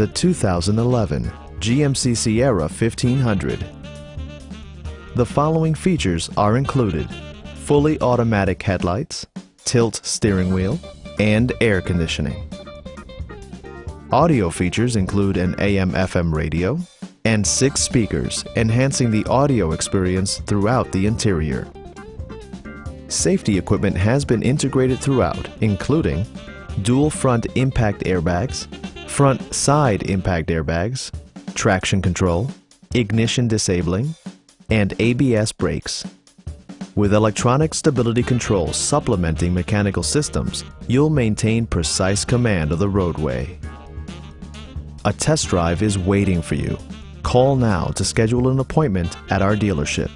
the 2011 GMC Sierra 1500. The following features are included: fully automatic headlights, tilt steering wheel, and air conditioning. Audio features include an AM/FM radio and 6 speakers, enhancing the audio experience throughout the interior. Safety equipment has been integrated throughout, including dual front impact airbags, front side impact airbags, traction control, ignition disabling, and ABS brakes. With electronic stability control supplementing mechanical systems, you'll maintain precise command of the roadway. A test drive is waiting for you. Call now to schedule an appointment at our dealership.